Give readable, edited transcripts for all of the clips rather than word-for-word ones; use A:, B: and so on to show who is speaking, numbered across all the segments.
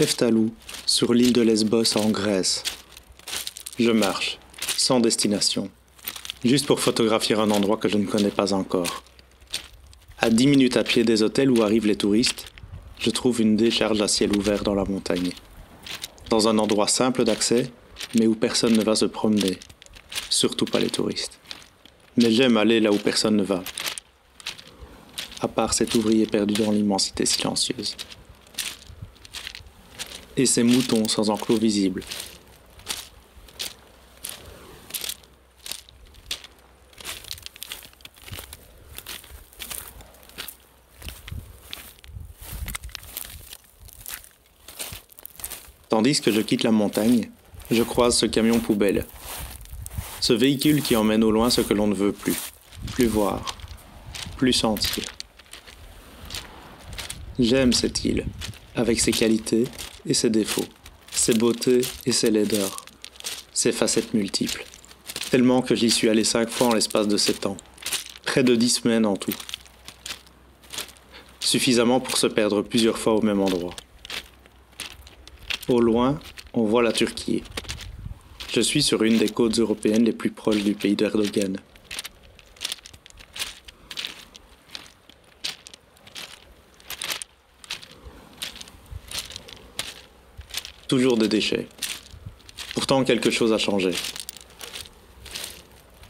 A: Eftalou, sur l'île de Lesbos en Grèce. Je marche, sans destination, juste pour photographier un endroit que je ne connais pas encore. À 10 minutes à pied des hôtels où arrivent les touristes, je trouve une décharge à ciel ouvert dans la montagne. Dans un endroit simple d'accès, mais où personne ne va se promener. Surtout pas les touristes. Mais j'aime aller là où personne ne va. À part cet ouvrier perdu dans l'immensité silencieuse. Et ces moutons sans enclos visible. Tandis que je quitte la montagne, je croise ce camion poubelle. Ce véhicule qui emmène au loin ce que l'on ne veut plus voir, plus sentir. J'aime cette île, avec ses qualités et ses défauts, ses beautés et ses laideurs, ses facettes multiples. Tellement que j'y suis allé 5 fois en l'espace de 7 ans, près de 10 semaines en tout. Suffisamment pour se perdre plusieurs fois au même endroit. Au loin, on voit la Turquie. Je suis sur une des côtes européennes les plus proches du pays d'Erdogan. Toujours des déchets. Pourtant, quelque chose a changé.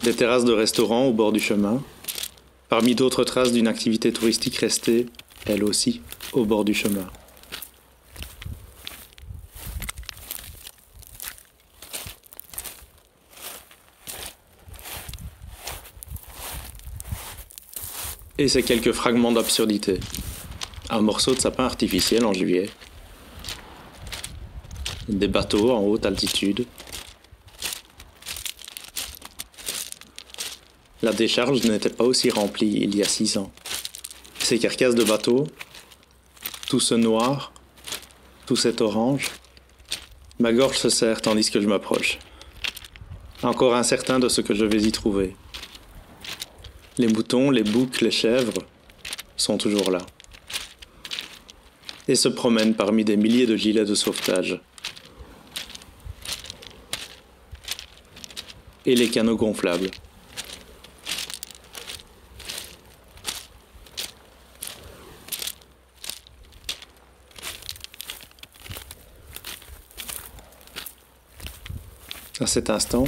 A: Des terrasses de restaurants au bord du chemin, parmi d'autres traces d'une activité touristique restée, elle aussi, au bord du chemin. Et ces quelques fragments d'absurdité. Un morceau de sapin artificiel en juillet. Des bateaux en haute altitude. La décharge n'était pas aussi remplie il y a 6 ans. Ces carcasses de bateaux, tout ce noir, tout cet orange, ma gorge se serre tandis que je m'approche. Encore incertain de ce que je vais y trouver. Les moutons, les boucs, les chèvres sont toujours là. Et se promènent parmi des milliers de gilets de sauvetage. Et les canots gonflables. À cet instant,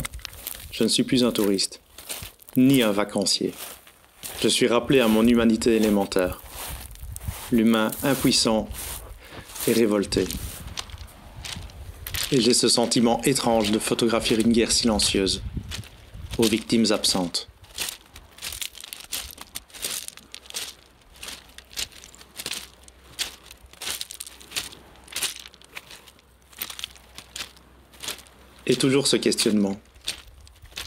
A: je ne suis plus un touriste, ni un vacancier. Je suis rappelé à mon humanité élémentaire, l'humain impuissant et révolté. Et j'ai ce sentiment étrange de photographier une guerre silencieuse, aux victimes absentes. Et toujours ce questionnement.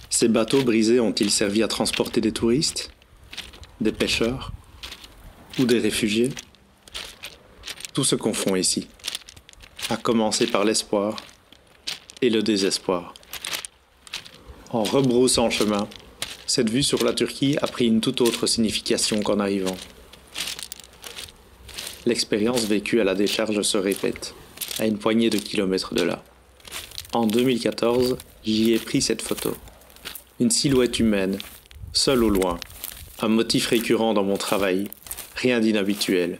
A: Ces bateaux brisés ont-ils servi à transporter des touristes, des pêcheurs ou des réfugiés? Tout se confond ici, à commencer par l'espoir et le désespoir. En rebroussant chemin, cette vue sur la Turquie a pris une toute autre signification qu'en arrivant. L'expérience vécue à la décharge se répète, à une poignée de kilomètres de là. En 2014, j'y ai pris cette photo. Une silhouette humaine, seule au loin. Un motif récurrent dans mon travail, rien d'inhabituel.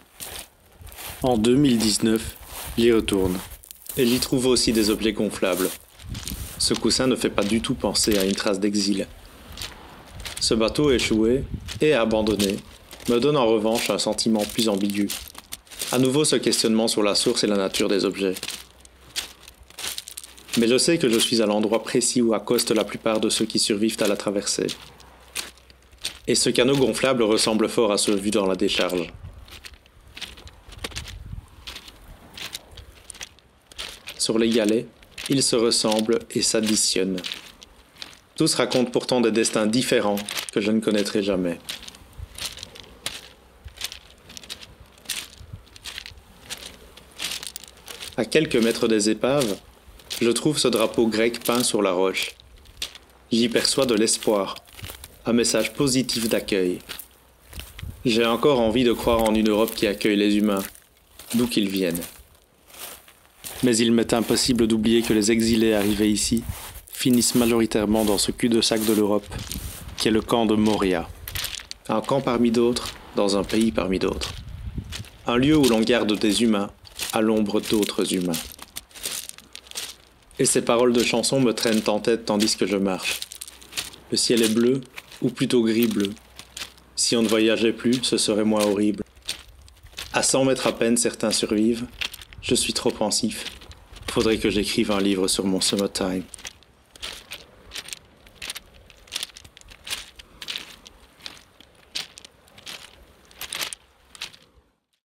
A: En 2019, j'y retourne. Et j'y trouve aussi des objets gonflables. Ce coussin ne fait pas du tout penser à une trace d'exil. Ce bateau échoué et abandonné me donne en revanche un sentiment plus ambigu. À nouveau ce questionnement sur la source et la nature des objets. Mais je sais que je suis à l'endroit précis où accostent la plupart de ceux qui survivent à la traversée. Et ce canot gonflable ressemble fort à ceux vus dans la décharge. Sur les galets, ils se ressemblent et s'additionnent. Tous racontent pourtant des destins différents que je ne connaîtrai jamais. À quelques mètres des épaves, je trouve ce drapeau grec peint sur la roche. J'y perçois de l'espoir, un message positif d'accueil. J'ai encore envie de croire en une Europe qui accueille les humains, d'où qu'ils viennent. Mais il m'est impossible d'oublier que les exilés arrivés ici finissent majoritairement dans ce cul-de-sac de l'Europe, qui est le camp de Moria. Un camp parmi d'autres, dans un pays parmi d'autres. Un lieu où l'on garde des humains, à l'ombre d'autres humains. Et ces paroles de chanson me traînent en tête tandis que je marche. Le ciel est bleu, ou plutôt gris-bleu. Si on ne voyageait plus, ce serait moins horrible. À 100 mètres à peine, certains survivent. Je suis trop pensif. Faudrait que j'écrive un livre sur mon summertime.